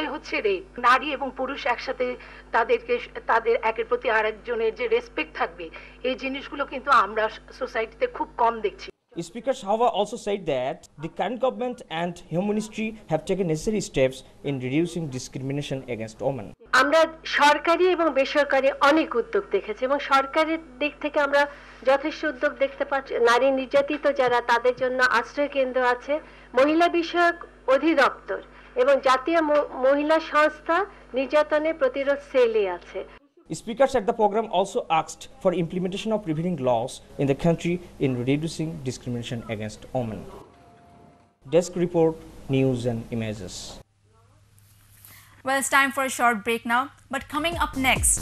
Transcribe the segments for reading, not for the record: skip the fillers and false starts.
নয় হচ্ছে রেপ। নারী এবং পুরুষ একসাথে তাদের একের প্রতি আরেকজনের যে রেসপেক্ট থাকবে, এই জিনিসগুলো কিন্তু আমরা সোসাইটিতে খুব কম দেখছি। Speaker Shahwa also said that the current government and Home Ministry have taken necessary steps in reducing discrimination against women. আমরা সরকারি এবং বেসরকারি অনেক উদ্যোগ দেখেছি এবং সরকারের দিক থেকে আমরা যথেষ্ট উদ্যোগ দেখতে পাচ্ছি। নারী নির্যাতিত যারা, তাদের জন্য আশ্রয় কেন্দ্র আছে, মহিলা বিষয়ক অধিদপ্তর এবং জাতীয় মহিলা সংস্থা নির্যাতনের প্রতিরোধ সেলে আছে। Speakers at the program also asked for implementation of prevailing laws in the country in reducing discrimination against women. Desk report, News and Images. Well, it's time for a short break now, but coming up next,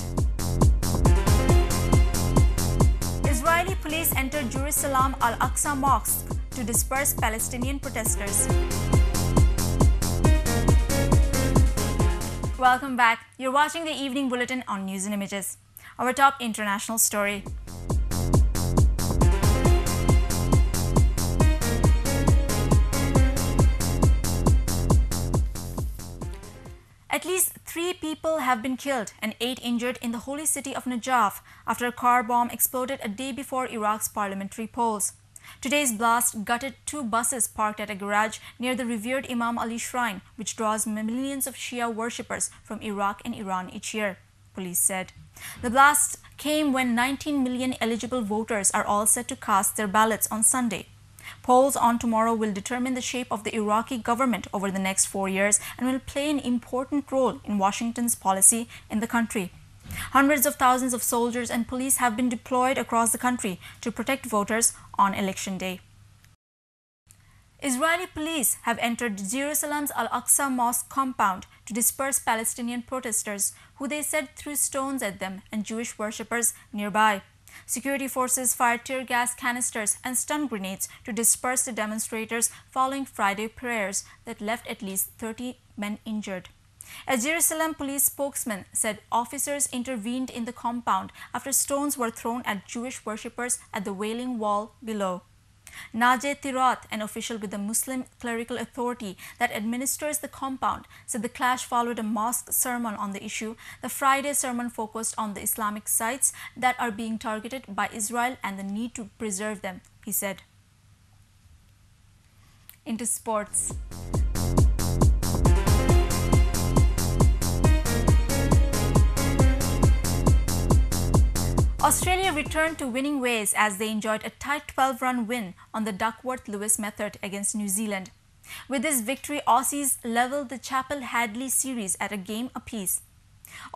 Israeli police entered Jerusalem Al-Aqsa Mosque to disperse Palestinian protesters. Welcome back. You're watching the Evening Bulletin on News and Images. Our top international story. At least 3 people have been killed and 8 injured in the holy city of Najaf after a car bomb exploded a day before Iraq's parliamentary polls. Today's blast gutted 2 buses parked at a garage near the revered Imam Ali Shrine, which draws millions of Shia worshippers from Iraq and Iran each year, police said. The blast came when 19 million eligible voters are all set to cast their ballots on Sunday. Polls on tomorrow will determine the shape of the Iraqi government over the next 4 years and will play an important role in Washington's policy in the country. Hundreds of thousands of soldiers and police have been deployed across the country to protect voters on election day. Israeli police have entered Jerusalem's Al-Aqsa Mosque compound to disperse Palestinian protesters who they said threw stones at them and Jewish worshippers nearby. Security forces fired tear gas canisters and stun grenades to disperse the demonstrators following Friday prayers that left at least 30 men injured. A Jerusalem police spokesman said officers intervened in the compound after stones were thrown at Jewish worshippers at the Wailing Wall below. Najeh Tirat, an official with the Muslim Clerical Authority that administers the compound, said the clash followed a mosque sermon on the issue. The Friday sermon focused on the Islamic sites that are being targeted by Israel and the need to preserve them, he said. Into sports. Australia returned to winning ways as they enjoyed a tight 12-run win on the Duckworth-Lewis method against New Zealand. With this victory, Aussies levelled the Chappell-Hadley series at a game apiece.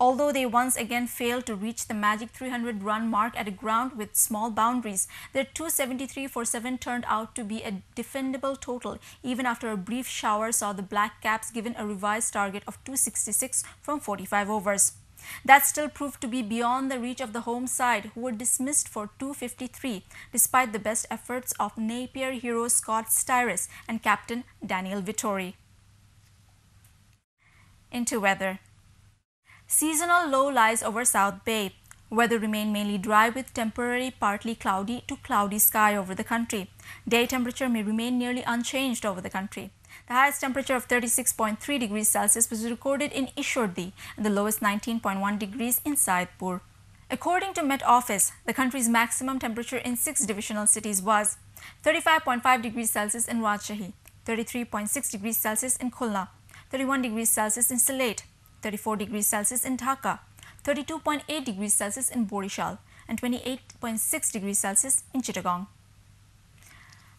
Although they once again failed to reach the magic 300-run mark at a ground with small boundaries, their 273 for 7 turned out to be a defendable total even after a brief shower saw the Black Caps given a revised target of 266 from 45 overs. That still proved to be beyond the reach of the home side, who were dismissed for 253 despite the best efforts of Napier hero Scott Styris and captain Daniel Vittori. Into weather. Seasonal low lies over South Bay. Weather remained mainly dry with temporary partly cloudy to cloudy sky over the country. Day temperature may remain nearly unchanged over the country. The highest temperature of 36.3 degrees Celsius was recorded in Ishordi and the lowest 19.1 degrees in Saidpur. According to Met Office, the country's maximum temperature in 6 divisional cities was 35.5 degrees Celsius in Rajshahi, 33.6 degrees Celsius in Khulna, 31 degrees Celsius in Sylhet, 34 degrees Celsius in Dhaka, 32.8 degrees Celsius in Borishal, and 28.6 degrees Celsius in Chittagong.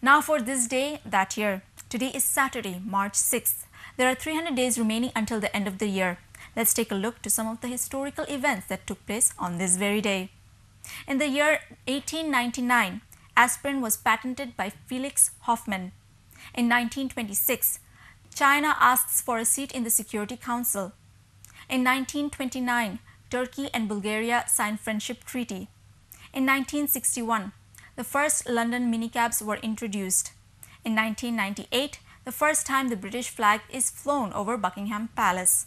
Now for this day that year. Today is Saturday, March 6th. There are 300 days remaining until the end of the year. Let's take a look to some of the historical events that took place on this very day. In the year 1899, aspirin was patented by Felix Hoffmann. In 1926, China asks for a seat in the Security Council. In 1929, Turkey and Bulgaria signed Friendship Treaty. In 1961, the first London minicabs were introduced. In 1998, the first time the British flag is flown over Buckingham Palace.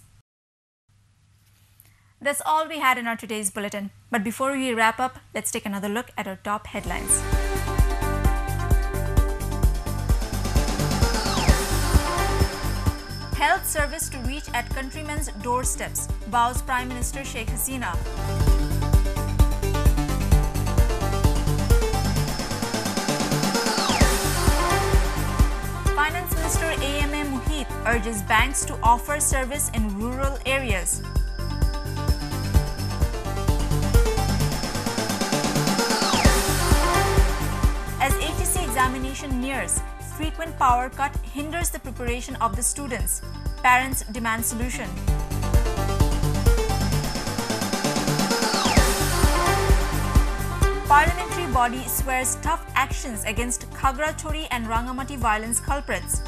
That's all we had in our today's bulletin. But before we wrap up, let's take another look at our top headlines. Health service to reach at countrymen's doorsteps, vows Prime Minister Sheikh Hasina. Finance Minister AMA Muhit urges banks to offer service in rural areas. As HSC examination nears, frequent power cut hinders the preparation of the students. Parents demand solution. Parliamentary body swears tough actions against Khagrachori and Rangamati violence culprits.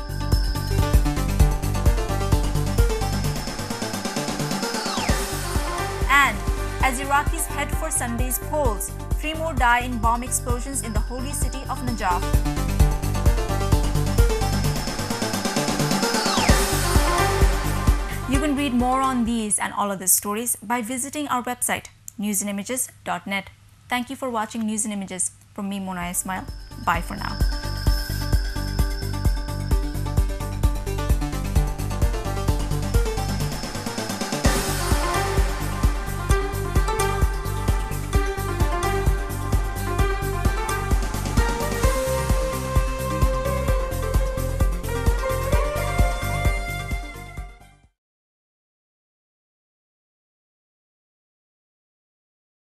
And as Iraqis head for Sunday's polls, 3 more die in bomb explosions in the holy city of Najaf. You can read more on these and all other stories by visiting our website, newsandimages.net. Thank you for watching News and Images. From me, Mona Ismail. Bye for now.